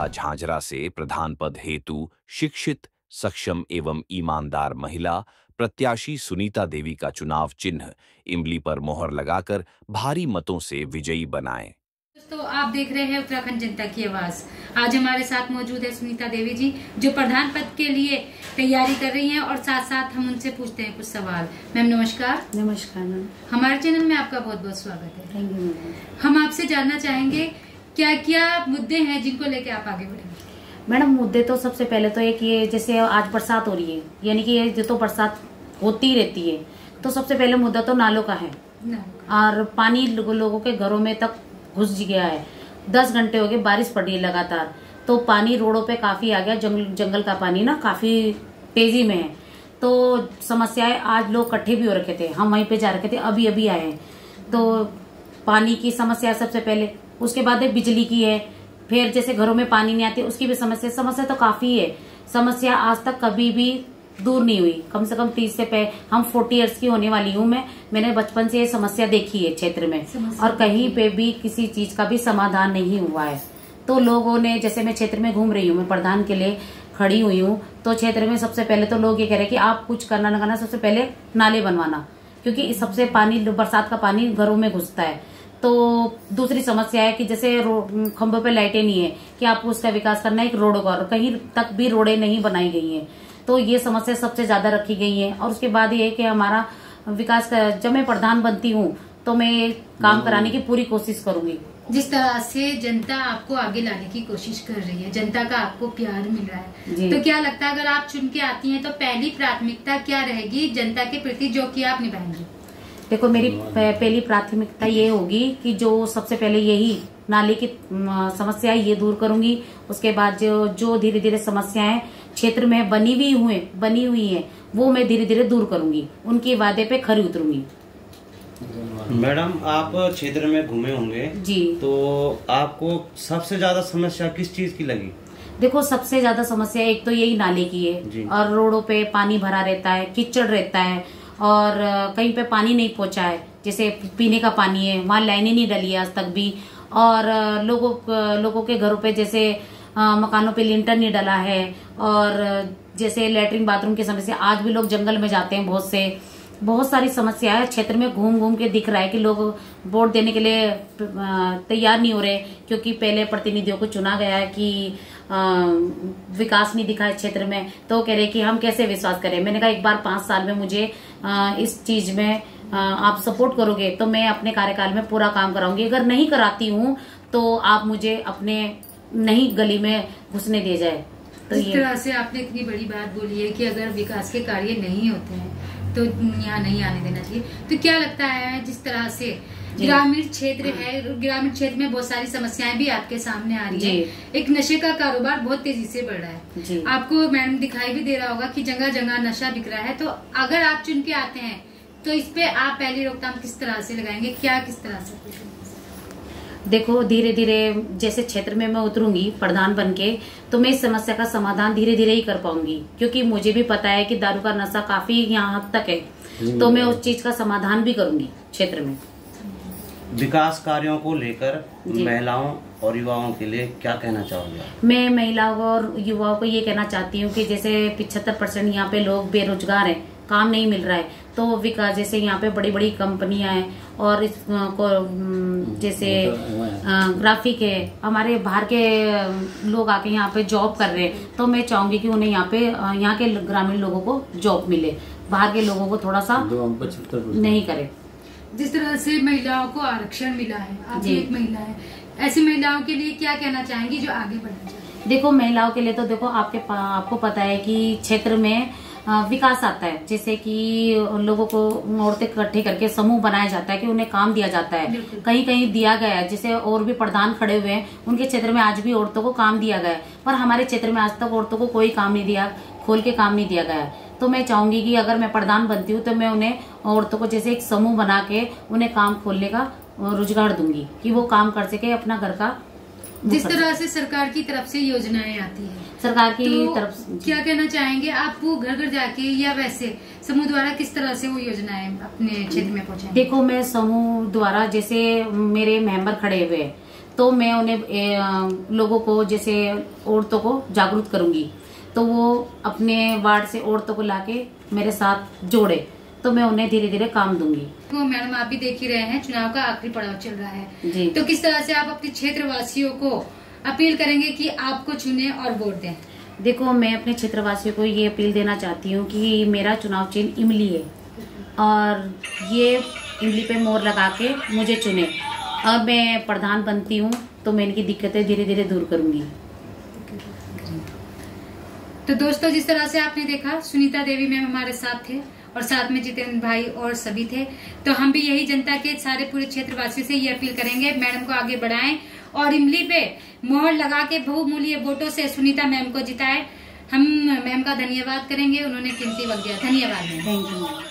विधानसभा झांझरा से प्रधान पद हेतु शिक्षित, सक्षम एवं ईमानदार महिला प्रत्याशी सुनीता देवी का चुनाव चिन्ह इमली पर मोहर लगाकर भारी मतों से विजयी बनाएं। दोस्तों, आप देख रहे हैं उत्तराखंड जनता की आवाज। आज हमारे साथ मौजूद है सुनीता देवी जी, जो प्रधान पद के लिए तैयारी कर रही हैं और साथ साथ हम उनसे पूछते हैं कुछ सवाल। मैम नमस्कार। नमस्कार मैम। हमारे चैनल में आपका बहुत बहुत स्वागत है। Thank you ma'am. हम आपसे जानना चाहेंगे क्या क्या मुद्दे हैं जिनको लेके आप आगे बढ़ेंगे। मैडम मुद्दे तो सबसे पहले तो एक ये, जैसे आज बरसात हो रही है, यानी कि ये तो बरसात होती रहती है, तो सबसे पहले मुद्दा तो नालों का है और पानी लोगों के घरों में तक घुस गया है। 10 घंटे हो गए, बारिश पड़ रही है लगातार, तो पानी रोडों पे काफी आ गया। जंगल का पानी ना काफी तेजी में है, तो समस्याएं, आज लोग इकट्ठे भी हो रखे थे, हम वहीं पे जा रखे थे, अभी अभी आए हैं। तो पानी की समस्या सबसे पहले, उसके बाद बिजली की है, फिर जैसे घरों में पानी नहीं आती उसकी भी समस्या तो काफी है। समस्या आज तक कभी भी दूर नहीं हुई। कम से कम 30 से हम 40 इयर्स की होने वाली हूँ मैंने बचपन से ये समस्या देखी है क्षेत्र में, और कहीं पे भी किसी चीज का भी समाधान नहीं हुआ है। तो लोगों ने, जैसे मैं क्षेत्र में घूम रही हूँ, मैं प्रधान के लिए खड़ी हुई हूँ, तो क्षेत्र में सबसे पहले तो लोग ये कह रहे हैं कि आप कुछ करना न करना, सबसे पहले नाले बनवाना, क्योंकि सबसे पानी, बरसात का पानी घरों में घुसता है। तो दूसरी समस्या है कि जैसे खंभों पे लाइटें नहीं है, कि आपको उसका विकास करना है, एक रोड का, कहीं तक भी रोडें नहीं बनाई गई हैं, तो ये समस्या सबसे ज्यादा रखी गई है। और उसके बाद ये है कि हमारा विकास का, जब मैं प्रधान बनती हूँ तो मैं काम कराने की पूरी कोशिश करूंगी। जिस तरह से जनता आपको आगे लाने की कोशिश कर रही है, जनता का आपको प्यार मिल रहा है, तो क्या लगता है अगर आप चुन के आती हैं तो पहली प्राथमिकता क्या रहेगी जनता के प्रति जो कि आप निभाएंगी? देखो, मेरी पहली प्राथमिकता ये होगी कि जो सबसे पहले यही नाले की समस्या ये दूर करूंगी। उसके बाद जो धीरे धीरे समस्याएं क्षेत्र में बनी हुई हैं वो मैं धीरे धीरे दूर करूंगी, उनके वादे पे खरी उतरूंगी। मैडम, आप क्षेत्र में घूमे होंगे जी, तो आपको सबसे ज्यादा समस्या किस चीज की लगी? देखो, सबसे ज्यादा समस्या एक तो यही नाले की है, और रोडों पे पानी भरा रहता है, कीचड़ रहता है, और कहीं पे पानी नहीं पहुंचा है, जैसे पीने का पानी है, वहाँ लाइनें नहीं डली है आज तक भी, और लोगों के घरों पे जैसे मकानों पे लिंटर नहीं डला है, और जैसे लेटरिन बाथरूम की समस्या, आज भी लोग जंगल में जाते हैं, बहुत सारी समस्या है। क्षेत्र में घूम घूम के दिख रहा है कि लोग वोट देने के लिए तैयार नहीं हो रहे, क्योंकि पहले प्रतिनिधियों को चुना गया है कि विकास नहीं दिखा है क्षेत्र में, तो कह रहे कि हम कैसे विश्वास करें। मैंने कहा एक बार 5 साल में मुझे इस चीज में आप सपोर्ट करोगे तो मैं अपने कार्यकाल में पूरा काम कराऊंगी, अगर नहीं कराती हूँ तो आप मुझे अपने नहीं गली में घुसने दे जाए। तो इस तरह से आपने इतनी बड़ी बात बोली है कि अगर विकास के कार्य नहीं होते हैं तो यहाँ नहीं आने देना चाहिए, तो क्या लगता है जिस तरह से ग्रामीण क्षेत्र है, ग्रामीण क्षेत्र में बहुत सारी समस्याएं भी आपके सामने आ रही है, एक नशे का कारोबार बहुत तेजी से बढ़ रहा है, आपको मैडम दिखाई भी दे रहा होगा कि जगह जगह नशा बिक रहा है, तो अगर आप चुन के आते हैं तो इस पे आप पहली रोकथाम किस तरह से लगाएंगे, क्या किस तरह से? देखो, धीरे धीरे जैसे क्षेत्र में मैं उतरूंगी प्रधान बनके, तो मैं इस समस्या का समाधान धीरे धीरे ही कर पाऊंगी, क्योंकि मुझे भी पता है कि दारू का नशा काफी यहाँ हद तक है, तो मैं उस चीज का समाधान भी करूंगी क्षेत्र में। विकास कार्यों को लेकर महिलाओं और युवाओं के लिए क्या कहना चाहोगे? मैं महिलाओं और युवाओं को ये कहना चाहती हूँ कि जैसे 75% यहाँ पे लोग बेरोजगार हैं, काम नहीं मिल रहा है, तो विकास, जैसे यहाँ पे बड़ी बड़ी कंपनियां हैं, और इस जैसे ग्राफिक है, हमारे बाहर के लोग आके यहाँ पे जॉब कर रहे हैं, तो मैं चाहूंगी कि उन्हें यहाँ के ग्रामीण लोगों को जॉब मिले, बाहर के लोगों को थोड़ा सा नहीं करे। जिस तरह से महिलाओं को आरक्षण मिला है, आप एक महिला है, ऐसी महिलाओं के लिए क्या कहना चाहेंगी जो आगे बढ़ना चाहेंगी? देखो, महिलाओं के लिए तो देखो, आपको पता है कि क्षेत्र में विकास आता है, जैसे कि लोगों को औरतें इकट्ठे करके समूह बनाया जाता है कि उन्हें काम दिया जाता है, कहीं कहीं दिया गया है, जैसे और भी प्रधान खड़े हुए हैं, उनके क्षेत्र में आज भी औरतों को काम दिया गया है, पर हमारे क्षेत्र में आज तक औरतों को कोई काम नहीं दिया, खोल के काम नहीं दिया गया है। तो मैं चाहूंगी कि अगर मैं प्रधान बनती हूँ तो मैं उन्हें, औरतों को जैसे एक समूह बना के उन्हें काम खोलने का रोजगार दूंगी, कि वो काम कर सके अपना घर का। जिस तरह से सरकार की तरफ से योजनाएं आती है, सरकार की तरफ से क्या कहना चाहेंगे आप, वो घर घर जाके या वैसे समूह द्वारा किस तरह से वो योजनाएं अपने क्षेत्र में पहुंचाएंगे? देखो, मैं समूह द्वारा, जैसे मेरे मेंबर खड़े हुए, तो मैं उन्हें लोगों को, जैसे औरतों को जागरूक करूंगी, तो वो अपने वार्ड से औरतों को लाके मेरे साथ जोड़े, तो मैं उन्हें धीरे धीरे काम दूंगी। तो मैडम आप भी देख ही रहे हैं, चुनाव का आखिरी पड़ाव चल रहा है जी। तो किस तरह से आप अपने क्षेत्र वासियों को अपील करेंगे कि आपको चुने और वोट दें? देखो, मैं अपने क्षेत्रवासियों को ये अपील देना चाहती हूँ कि मेरा चुनाव चिन्ह इमली है और ये इमली पे मोहर लगा के मुझे चुने और मैं प्रधान बनती हूँ तो मैं इनकी दिक्कतें धीरे धीरे दूर करूंगी। तो दोस्तों, जिस तरह से आपने देखा, सुनीता देवी मैम हमारे साथ थे और साथ में जितेंद्र भाई और सभी थे। तो हम भी यही जनता के सारे पूरे क्षेत्रवासियों से ये अपील करेंगे, मैडम को आगे बढ़ाएं और इमली पे मोहर लगा के बहुमूल्य वोटों से सुनीता मैम को जिताएं। हम मैम का धन्यवाद करेंगे, उन्होंने कीमती वक्त दिया। धन्यवाद मैम। Thank you.